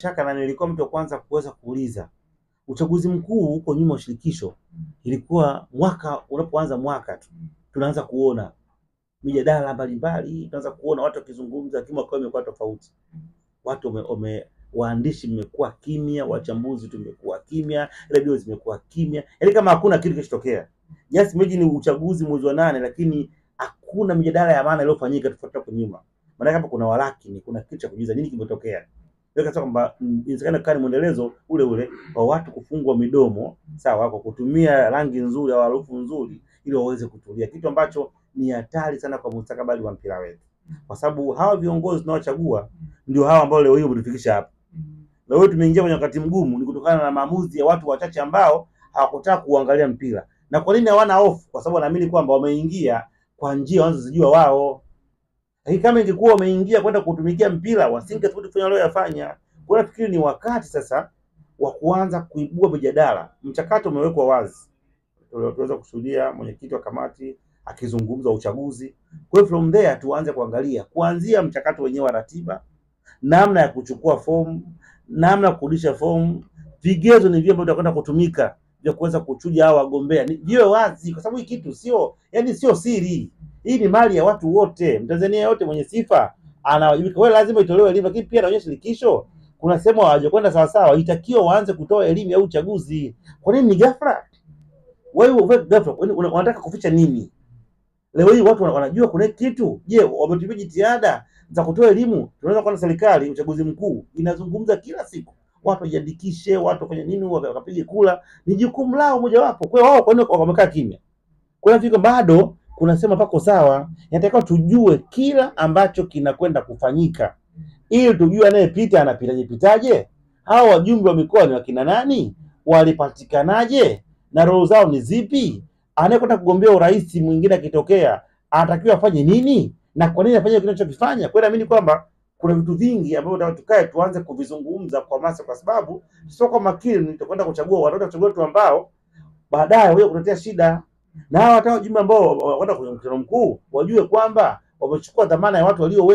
Chaka na nilikuwa mtu wa kwanza kuweza kuuliza. Uchaguzi mkuu huko nyuma shirikisho ilikuwa mwaka unapoanza mwaka tu. Tunaanza kuona mijadala mbalimbali, tunaanza kuona watu wakizungumza kima kwa imekuwa tofauti. Watu waandishi mmekuwa kimya, wachambuzi tumekuwa kimya, redio zimekuwa kimya. Yaani kama hakuna kitu kilichotokea. Just imagine uchaguzi mwezi wa 8 lakini hakuna mijadala ya maana iliyofanyika tofauti kwa nyuma. Maana hapa kuna walakini, kuna kitu cha kujiuliza nini kimetokea. Ndio kasema kwamba inawezekana kani muendelezo ule ule wa watu kufungwa midomo sawa kwa kutumia rangi nzuri au harufu nzuri ili waweze kutulia, kitu ambacho ni hatari sana kwa mustakabali wa mpira wetu, kwa sababu hawa viongozi tunaochagua ndio hawa ambao leo hii wametufikisha hapa. Leo tumeingia kwenye wakati mgumu ni kutokana na maamuzi ya watu wachache ambao hawakutaka kuangalia mpira. Na kwa nini hawana hofu? Kwa sababu wanaamini kwamba wameingia kwa njia wanazojua wao. Lakini kama ingekuwa wameingia kwenda kutumikia mpira wasingethubutu kufanya leo yafanya. Kwa nafikiri ni wakati sasa wa kuanza kuibua mjadala. Mchakato umewekwa wazi. Tunaweza kushuhudia mwenyekiti wa kamati akizungumza uchaguzi. Kwa hiyo from there tuanze kuangalia kuanzia mchakato wenyewe wa ratiba, namna ya kuchukua fomu, namna ya kurudisha fomu, vigezo ni vipi ambavyo tutakwenda kutumika vya kuweza kuchuja hao wagombea. Viwe wazi kwa sababu hii kitu sio siri. Hii ni mali ya watu wote. Mtanzania yote mwenye sifa anawajibika. Wewe lazima itolewe elimu, lakini pia naonyesha shirikisho kuna sehemu hawajakwenda sawa sawa, itakiwa waanze kutoa elimu ya uchaguzi. Kwa nini ni ghafla? Wewe ghafla unataka kuficha nini? Leo hii watu wanajua kuna kitu. Je, wametumia jitihada za kutoa elimu? Tunaweza kuona serikali uchaguzi mkuu inazungumza kila siku. Watu wajiandikishe, watu wafanye nini, wakapige kula, ni jukumu lao mojawapo. Kwa hiyo wao kwa nini wamekaa kimya? Kwa hiyo bado kunasema pako sawa. Inatakiwa tujue kila ambacho kinakwenda kufanyika ili tujue anayepita anapitaje, hao wajumbe wa mikoa ni wakina nani, walipatikanaje na roho zao ni zipi, anayekwenda kugombea urais mwingine akitokea anatakiwa afanye nini na kwa nini afanye kinachokifanya. Kwa naamini kwamba kuna vitu vingi ambavyo tukae tuanze kuvizungumza kwa masa, kwa sababu sio kwa makini tutakwenda kuchagua watu ambao baadaye wao kuletea shida. Na hao watu wajumbe ambao wanakwenda kwenye mkutano mkuu wajue kwamba wamechukua dhamana ya watu walio wengi.